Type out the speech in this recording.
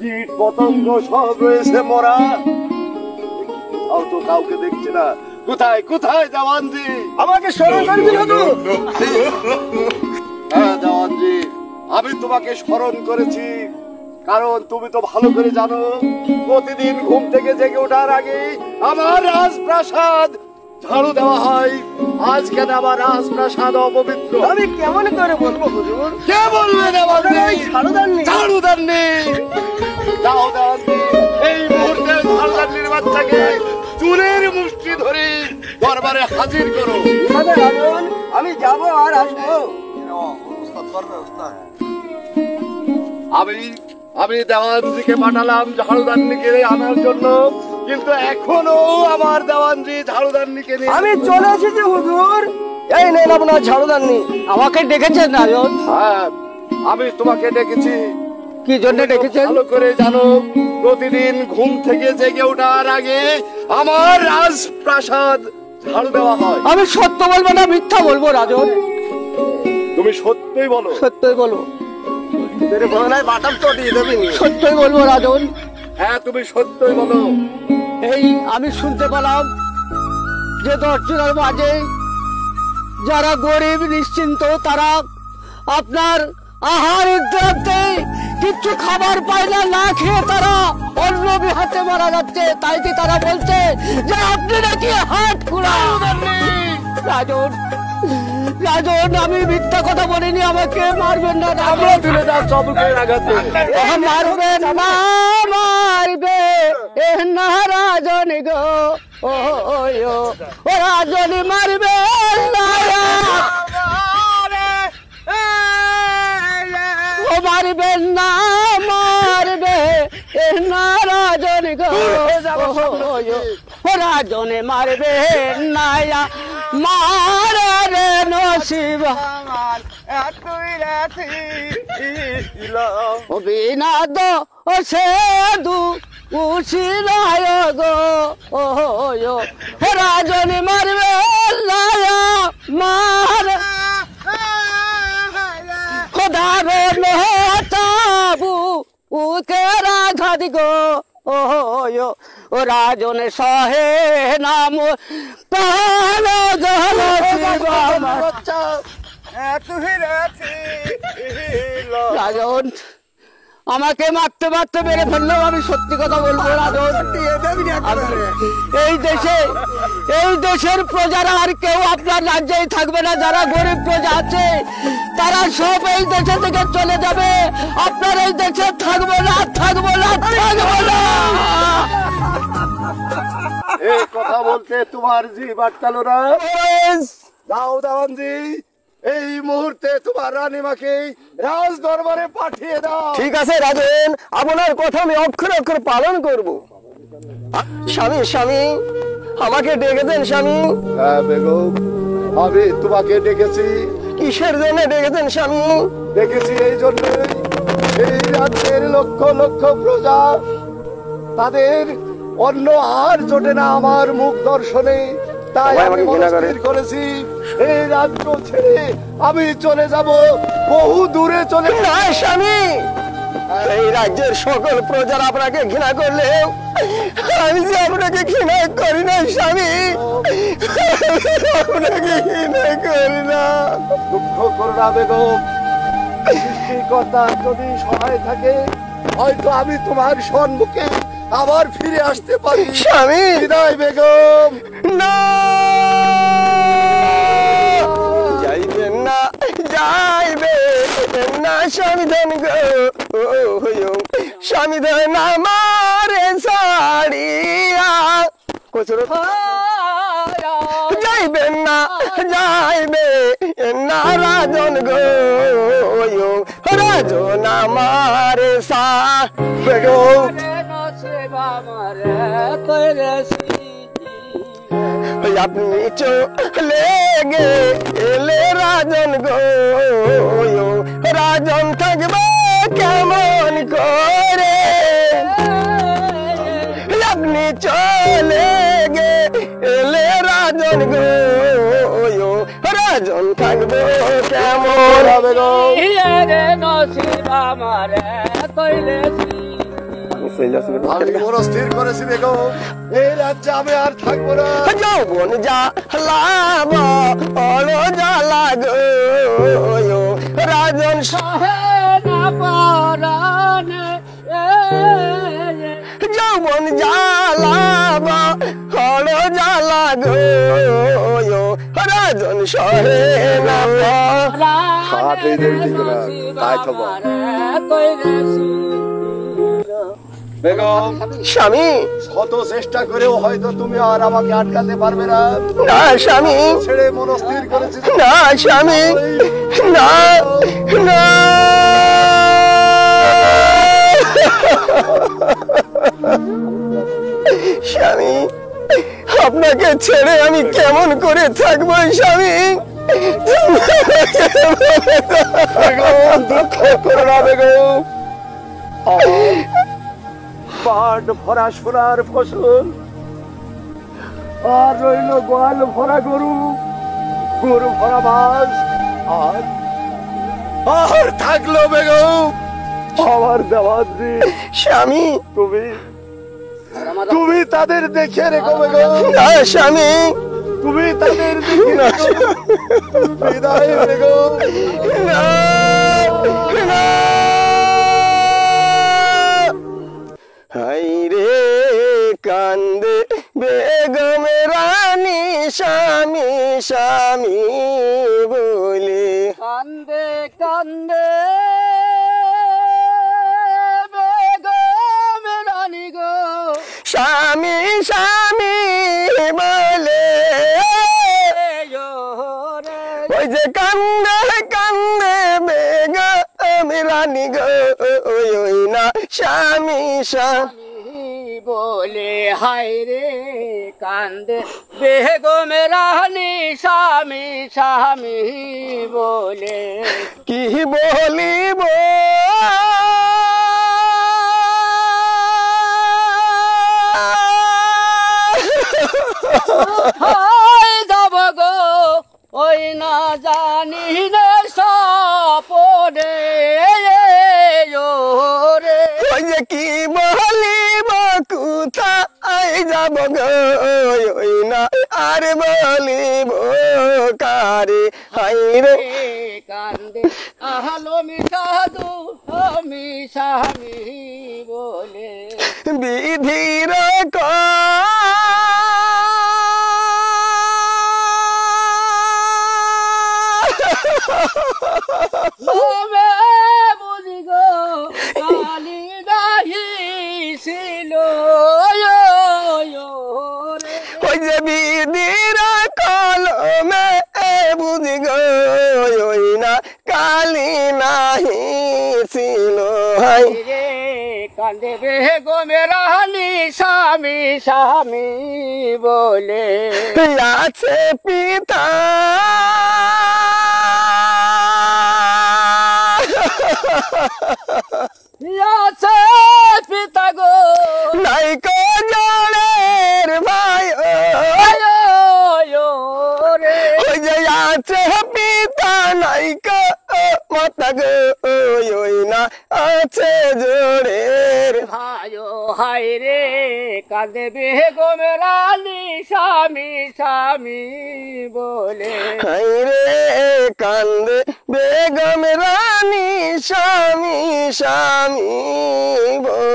কীট পতঙ্গ সব রয়েছে মরা, কোথাও তো কাউকে দেখছি না। কোথায় কোথায় দেওয়ানজি? আমাকে স্মরণ করেছিল তো? হ্যাঁ দেওয়ানজি, আমি তোমাকে স্মরণ করেছি, কারণ তুমি তো ভালো করে জানো প্রতিদিন ঘুম থেকে জেগে ওঠার আগে আমার রাজপ্রাসাদ ঝাড়ু দেওয়া হয়। আজ কেন আমার রাজপ্রাসাদ অপবিত্র? আমি কেমন করে বলবো হুজুর? কে বলবে দেওয়ানজি? ঝাড়ু দেননি। ঝাড়ু দেননি? যাও দেওয়ানজি, এই মুহূর্তে ঝাড়ুদারনির বাচ্চাকে চুলের মুষ্টি ধরে দরবারে হাজির করো। রাজন, আমি যাব আর আসবো। আমি দেওয়ানজিকে পাঠালাম ঝাড়ুদারনিকে আনার জন্য, কিন্তু এখনো আমার দেওয়ানজি ঝাড়ুদারনিকে নিয়ে। আমি চলে এসেছি হুজুর, এই নেন আপনার ঝাড়ুদারনি। আমাকে ডেকেছেন রাজন? হ্যাঁ, আমি তোমাকে ডেকেছি। কি জন্য ডেকেছেন? ভালো করে জানো প্রতিদিন ঘুম থেকে জেগে ওঠার আগে আমার রাজপ্রাসাদ ঝাড়ু দেওয়া হয়। আমি সত্য বলবো না মিথ্যা বলবো রাজন? তুমি সত্যই বলো। সত্যই বলবো। তেরে ভয় বাটাম তো দিয়ে দেবে। সত্যই বলবো রাজন। হ্যাঁ তুমি সত্যই বলো। এই আমি শুনতে পেলাম যে 10 জনের মাঝে যারা গরিব নিশ্চিন্ত, তারা আপনার আহার ইদ্রাতে কিচ্ছু খাবার পায় না, না খেয়ে তারা অন্য বিহাতে মারা যাচ্ছে। তাই কি তারা বলছে যে আপনি নাকি হাট খুলা? রাজন, রাজন, আমি মিথ্যা কথা বলিনি, আমাকে মারবেন না। আমরা তুলে দাও চবুকের আঘাতে। মারবেন না, মারবে না রাজন গো, ও রাজন মারবে না, ও মারবেন না, মারবে না রাজন গো, ও রাজন মারবে না, মারে নসিব বিনা দো সে দু উশিলায় গো, ও রাজন মারবে লায়া মার খোদারে নহতাবু উকে রাধা দিগো, ও রাজন সহে নাম পালো গল রাজন। আমাকে মারতে মারতে মেরে ফেললেও আমি সত্যি কথা বলবো রাজন। এই দেশের প্রজারা আর কেউ আপনার রাজ্যেই থাকবে না। যারা গরিব প্রজা আছে তারা সব এই দেশে থেকে চলে যাবে। আপনার এই দেশে থাকবো না, থাকবো না, থাকবো না। এই কথা বলতে তোমার জিভ আটকালো না? যাও দেওয়ানজি, এই মুহূর্তে তোমার রানীমাকে রাজ দরবারে পাঠিয়ে দাও। ঠিক আছে রাজন, আপনার কথা আমি অক্ষরে অক্ষরে পালন করব। স্বামী, স্বামী, আমাকে ডেকেছেন স্বামী? হ্যাঁ বেগম, আমি তোমাকে ডেকেছি। কিসের জন্য ডেকেছেন স্বামী? ডেকেছি এই জন্যই, এই রাজ্যের লক্ষ লক্ষ প্রজা, তাদের অন্য আর জোটে না আমার মুখ দর্শনে। তাই আমি মনস্থির করেছি এই রাজ্য ছেড়ে আমি চলে যাব, বহু দূরে চলে। না স্বামী, এই রাজ্যের সকল প্রজারা আপনাকে ঘৃণা করলেও আমি যে আপনাকে ঘৃণা করি না স্বামী, আপনাকে ঘৃণা করি না। দুঃখ করো না বেগম, সৃষ্টিকর্তা যদি সহায় থাকে হয়তো আমি তোমার সম্মুখে আবার ফিরে আসতে পারি। স্বামী, বিদায় বেগম। না যাইবেন না, যাইবে না স্বামীধন গো, স্বামীধন আমারে ছাড়িয়া যাইবেন না, যাইবে না রাজন গো, রাজন আমারে বেগম। আপনি চলে গেলে রাজন গো, রাজন থাকবে কেমন করে? আপনি চলে গেলে রাজন গো, রাজন থাকবে কেমন? বেগম নসিব আমার তৈলেছি আমি মনস্থির করেছি বেগম, এই রাজ্যে আমি আর থাকবো না। যৌবন জ্বালাব অলো জ্বালা গো রাজন যৌবন জ্বালাব অলো জ্বালা গো রাজন সহে না খাট হয়ে দেখছি না, তাই তো বল। বেগম, স্বামী শত চেষ্টা করেও হয়তো তুমি আর আমাকে আটকাতে পারবে না। না স্বামী ছেড়ে মনস্থির করেছি। না স্বামী না না স্বামী আপনাকে ছেড়ে আমি কেমন করে থাকবো স্বামী বেগম, দুঃখ করো না বেগম। পাট ভরা সোনার ফসল আর রইল গোয়াল ভরা গরু, গরু ভরা মাছ, আর থাকলো বেগম আমার দেওয়াদ্রি। স্বামী তুমি তাদের দেখে রেখো বেগম, না স্বামী তুমি তাদের দেখে রেখো। বিদায় বেগম। না না হাই রে কান্দে বেগম রানী স্বামী স্বামী বলে কান্দে কান্দে বেগম রানী গো স্বামী স্বামী বলে ওই যে কান্দে কান্দে বেগম রানী গো ওই না স্বামী স্বামী বলে হাই রে কান্দে বেগম রানী স্বামী স্বামী বলে কি বলিব যাব গো ওই না জানি রে সপনে রে ওই যে কি বলিব কোথায় যাব গো ওই না আর বলিব কারে হাই রে কান্দে আহলো মিশাদু আমি স্বামী বলে বিধির তবে বুঝি গো কালি নাহি ছিল ওই যে বিধির কলমে বুঝি গো ওই না কালি নাহি ছিল হাই রে কান্দে বেগম রানী স্বামী স্বামী বলে আছে পিতা আছে পিতা গো নাই কো জড়ের ভাই রে ওই যে আছে পিতা নাই কো মাতা গো ওই না আছে জোড়ের ভাইও হাই রে কাঁদে বেগম রানী স্বামী স্বামী বলে হাই রে কান্দে বেগম রানী স্বামী স্বামী বলে